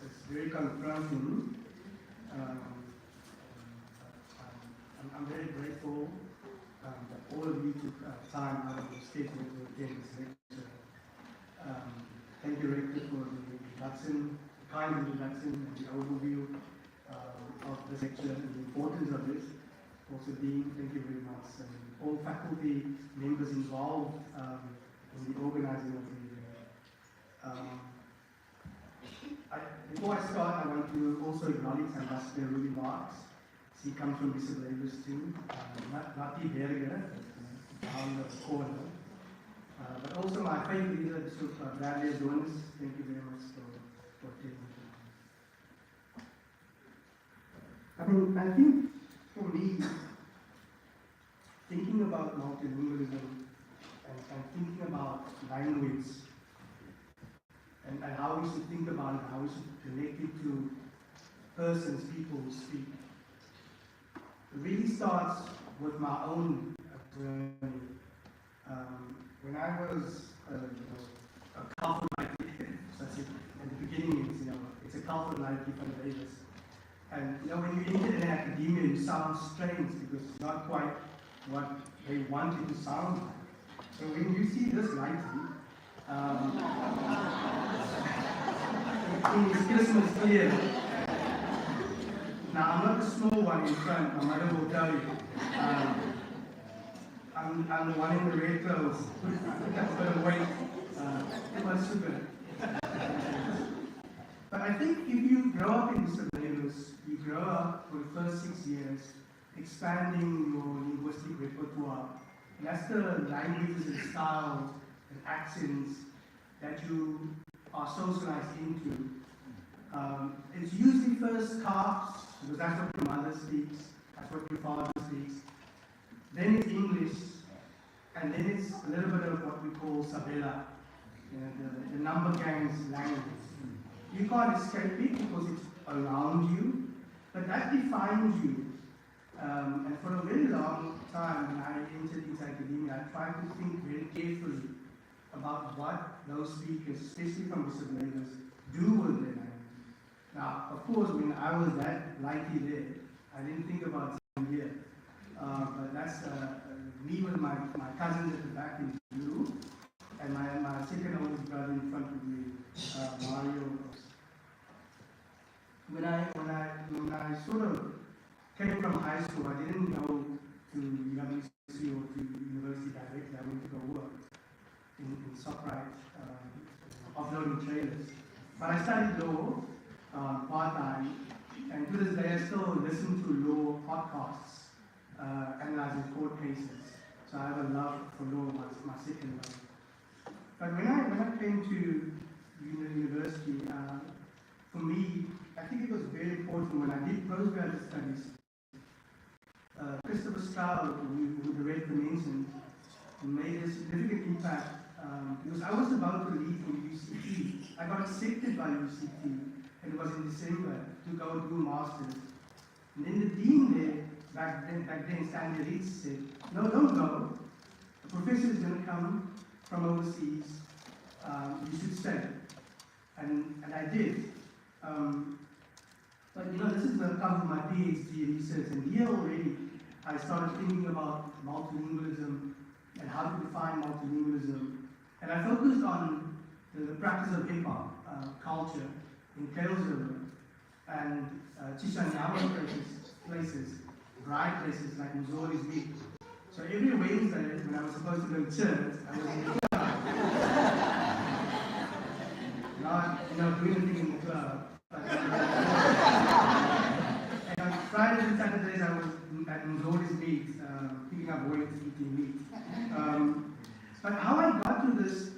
It's very confronting. I'm very grateful that all of you took time out of your schedule to attend this lecture. Thank you, Rector, for the introduction, the kind introduction, and the overview of this lecture and the importance of this. Also, Dean, thank you very much. And all faculty members involved in the organizing of the event. Before I start, I want to also acknowledge Ambassador Ruby Marks. He comes from Disabilities too, not the Berger, down the corner. But also my favorite leader, Bishop Bradley Adonis. Thank you very much for taking the time. I think for me, thinking about multilingualism and thinking about language and how we should think about it, how we should connect it to persons, people who speak, it really starts with my own journey. When I was a Kaaps at the beginning, it's a Kaaps from Davis. And when you enter in academia, you sound strange because it's not quite what they want you to sound like. So when you see this lighting, it's Christmas clear. Now, I'm not the small one in front, my mother will tell you. I'm the one in the red clothes. That's a bit of weight. Too much sugar. But I think if you grow up in disabilities, you grow up for the first 6 years expanding your linguistic repertoire. And that's the languages and styles and accents that you are socialized into. It's usually first Kaaps, because that's what your mother speaks, that's what your father speaks. Then it's English, and then it's a little bit of what we call Sabella, the number gangs language. You can't escape it because it's around you, but that defines you. And for a very long time, when I entered into academia, I tried to think very carefully about what those speakers, especially from disabilities, do with their language. Now, of course, when I was that likely there, I didn't think about something here. But that's me with my cousins at the back in blue, and my second oldest brother in front of me, Mario. When I sort of came from high school, I didn't go to UWC or to university directly. I went to go work in ShopRite, offloading trailers. But I studied law part-time, and to this day I still listen to law podcasts, analyzing court cases. So I have a love for law, my second love. But when I came to university, for me, I think it was very important when I did postgraduate studies. Christopher Stroud, who the Rector mentioned, made a significant impact because I was about to leave from UCT. I got accepted by UCT, and it was in December, to go do a master's. And then the dean there, back then Stanley Reed, said, no, don't go. The professor is going to come from overseas. You should stay. And I did. But this is where I come from my PhD research, and here already I started thinking about multilingualism and how to define multilingualism. And I focused on the practice of hip-hop culture in Kailsriver and Chisanyama places, bright places like Missouri's Meat. So every Wednesday when I was supposed to go to church, I was in the club. Not doing anything in the club. But, and on Fridays and Saturdays I was at Missouri's Meat, picking up weights, eating meat. But how I got to this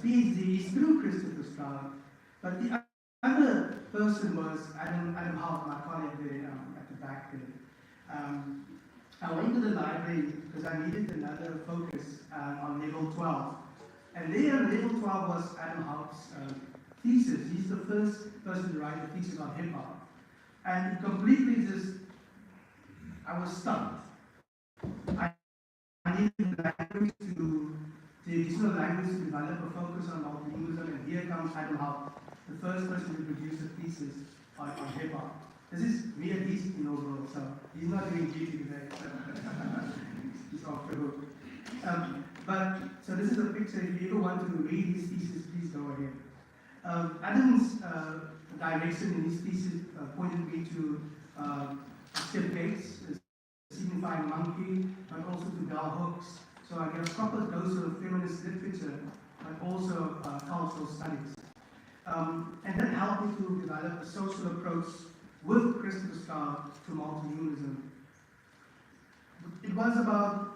PhD is through Christopher Stroud. But the other person was Adam Howe, my colleague there at the back there. I went to the library because I needed another focus on level 12. And there, level 12 was Adam Houck's thesis. He's the first person to write a thesis on hip-hop. And it completely just, I was stunned. I needed language the additional language to develop a focus on multilingualism, and here comes Adam Houck, the first person to produce a thesis on hip-hop. This is me at least inaugural, so he's not doing GT today. He's off the hook. So this is a picture. If you ever want to read his thesis, please go ahead. Adam's direction in his thesis pointed me to Kaaps, signifying monkey, but also to bell hooks. So I get a proper dose of feminist literature, but also cultural studies. And that helped me to develop a social approach with Christopher Starr to multilingualism. It was about,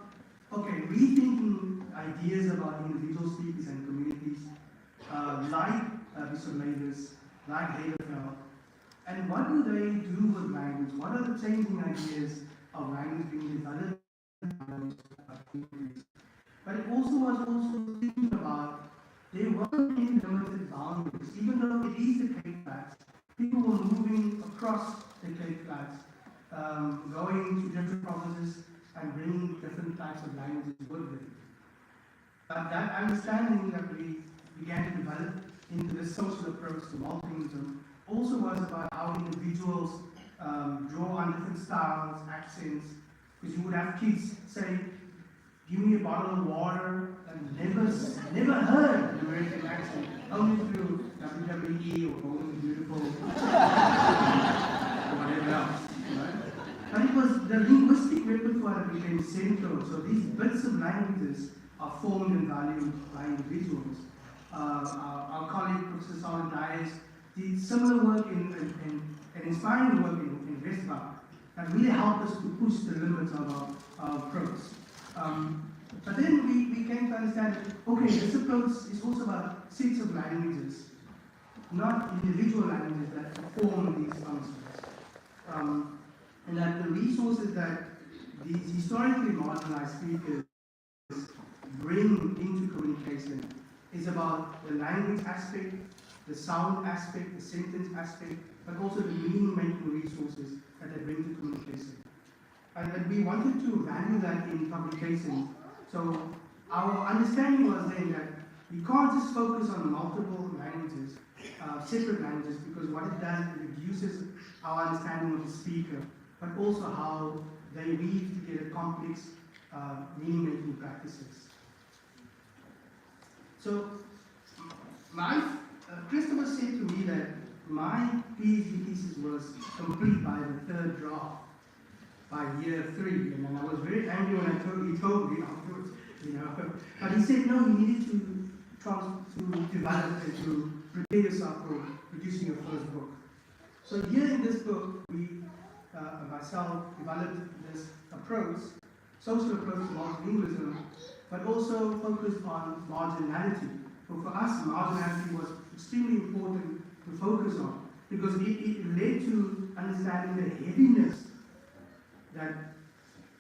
rethinking ideas about individual speakers and communities, like Bishop Mavis, like Heidelfeld, and what do they do with language? What are the changing ideas of language being developed? But it was also thinking about there weren't any limited boundaries, even though it is the Cape Flats. People were moving across the Cape Flats, going to different provinces and bringing different types of languages with them. But that understanding that we began to develop into this social approach to multilingualism also was about how individuals draw on different styles, accents, because you would have kids say, give me a bottle of water, and never heard an American accent, only through WWE or Bold and Beautiful, or whatever else. Right? But it was the linguistic repertoire that became central, so these bits of languages are formed and valued by individuals. Our colleague, Professor Simon Dias, did similar work and inspiring work in Westbach that really helped us to push the limits of our approach. But then we came to understand that, this approach is also about sets of languages, not individual languages that form these functions. And that the resources that these historically marginalized speakers bring into communication is about the language aspect, the sound aspect, the sentence aspect, but also the meaning-making resources that they bring to communication. And we wanted to value that in publication. So our understanding was then that we can't just focus on multiple languages, separate languages, because what it does, it reduces our understanding of the speaker, but also how they weave together complex meaning-making practices. So Christopher said to me that my PhD thesis was complete by the third draft, by year 3, and then I was very angry when he told me afterwards, But he said, no, you needed to develop and to prepare yourself for producing your first book. So here in this book, we, myself, developed this approach, social approach to multilingualism, but also focused on marginality. So for us, marginality was extremely important to focus on, because it led to understanding the heaviness that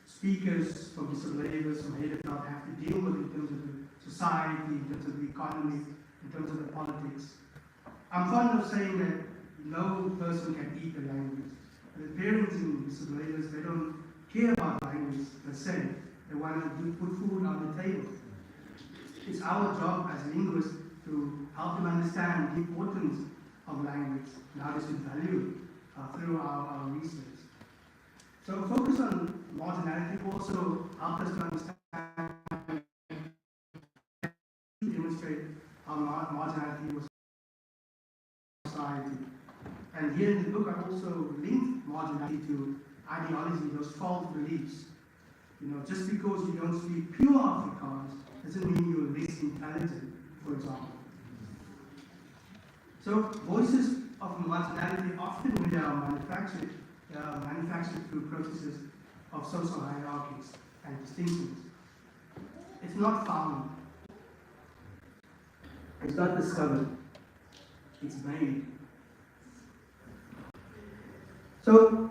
speakers from disabilities, from Heidelfeld have to deal with in terms of the society, in terms of the economy, in terms of the politics. I'm fond of saying that no person can eat a language. The parents in disabilities, they don't care about language per se. They want to put food on the table. It's our job as linguists to help them understand the importance of language and how they should value through our research. So focus on marginality also helped us to understand, demonstrate how marginality was society. And here in the book I also linked marginality to ideology, those false beliefs. Just because you don't speak pure Afrikaans doesn't mean you're less intelligent, for example. So voices of marginality often when they are manufactured through processes of social hierarchies and distinctions. It's not found. It's not discovered. It's made. So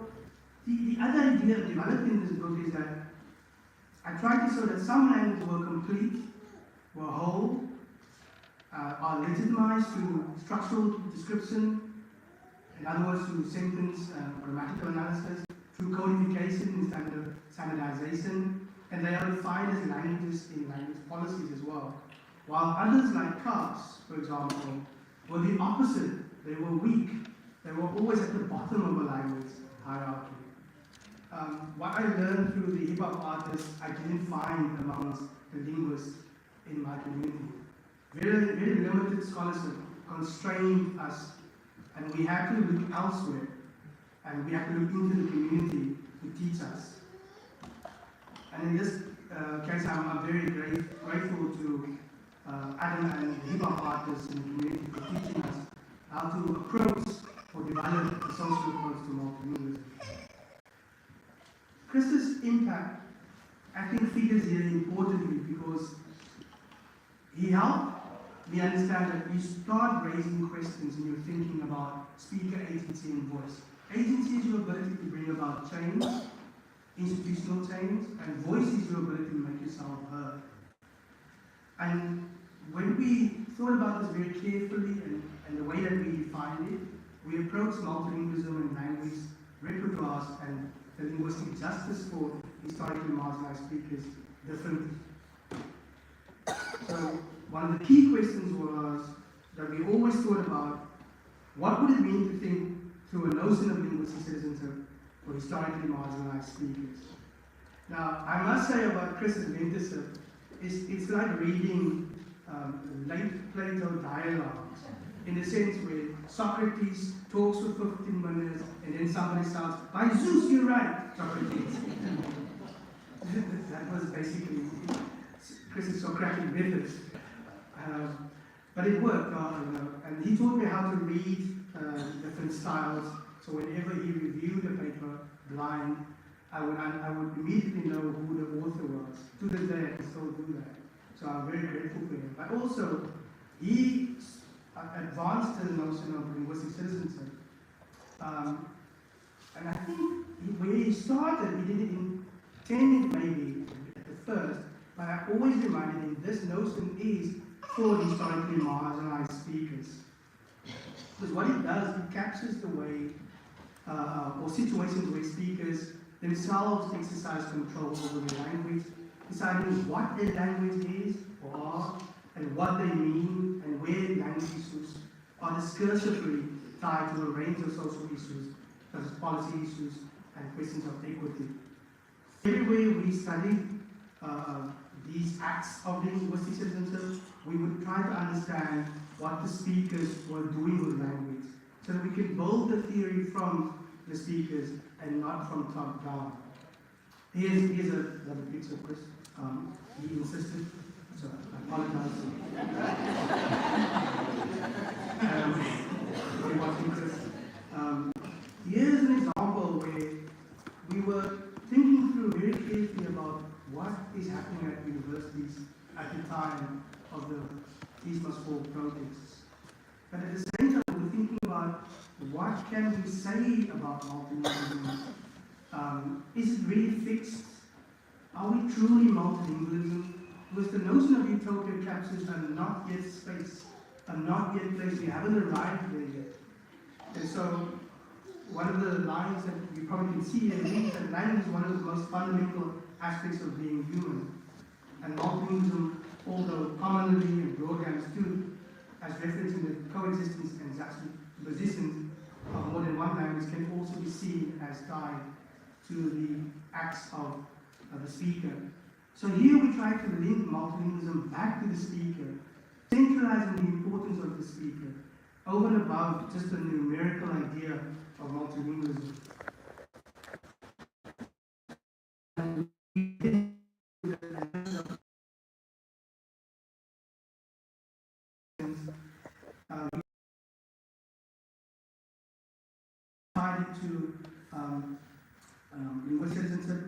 the other idea developed in this book is that I tried to show that some languages were complete, were whole, are legitimized through structural description, in other words, through sentence grammatical analysis, through codification and standardization, and they are defined as languages in language policies as well. While others like Kaaps, for example, were the opposite. They were weak. They were always at the bottom of a language hierarchy. What I learned through the hip-hop artists, I didn't find amongst the linguists in my community. Very, very limited scholarship constrained us, and we had to look elsewhere, and we had to look into the community to teach us. And in this case, I'm very grateful to Adam and the hip-hop artists in the community for teaching us how to approach or develop a social approach to multilingualism. Chris's impact, I think, figures here importantly because he helped me understand that you start raising questions when you're thinking about speaker agency and voice. Agency is your ability to bring about change, institutional change, and voice is your ability to make yourself heard. And when we thought about this very carefully and the way that we defined it, we approached multilingualism and language repertoires and the linguistic justice for historically marginalized speakers differently. So one of the key questions was that we always thought about what would it mean to think through a notion of linguistic citizenship for historically marginalized speakers. Now, I must say about Chris's mentorship, it's like reading late Plato dialogues, in the sense where Socrates talks for 15 minutes and then somebody shouts, "By Zeus, you're right, Socrates." That was basically Chris's Socratic methods. But it worked, and he taught me how to read different styles. So whenever he reviewed a paper blind, I would immediately know who the author was. To this day, I can still do that. So I'm very grateful for him. But also, he advanced the notion of linguistic citizenship. And I think where he started, he didn't intend it maybe at the first, but I always reminded him this notion is for historically marginalized speakers. Because what it does, it captures the way, or situations where speakers themselves exercise control over their language, deciding what a language is or are, and what they mean, and where language issues are discursively tied to a range of social issues, such as policy issues and questions of equity. Everywhere we studied these acts of linguistic citizenship, we would try to understand what the speakers were doing with language, so that we could build the theory from the speakers and not from top down. Here's another picture, Chris. He insisted, so I apologize. For watching Chris. Here's an example where we were thinking through very carefully about what is happening at universities at the time of the Peace Must Fall protests. But at the same time, we're thinking about what can we say about multilingualism. Is it really fixed? Are we truly multilingualism? Because the notion of utopia captures a not yet space, a not yet place. We haven't arrived there yet. And so, one of the lines that you probably can see here is that language is one of the most fundamental aspects of being human. And multilingualism, although commonly and broadly understood as referencing the coexistence and juxtaposition of more than one language, can also be seen as tied to the acts of the speaker. So here we try to link multilingualism back to the speaker, centralizing the importance of the speaker, over and above just the numerical idea of multilingualism. Decided to linguistic citizenship,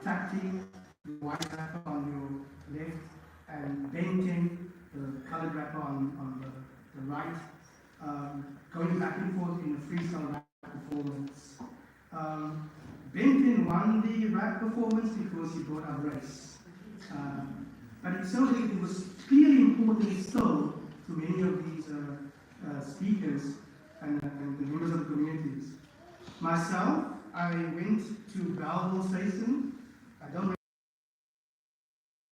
tactic, the white wrapper on your left, and painting, the colored wrapper on the right, going back and forth in a freestyle rap performance. Benton won the rap performance because he brought up race. But it showed that it was clearly important unfortunately still to many of these speakers and the members of the communities. Myself, I went to Belleville Station. I don't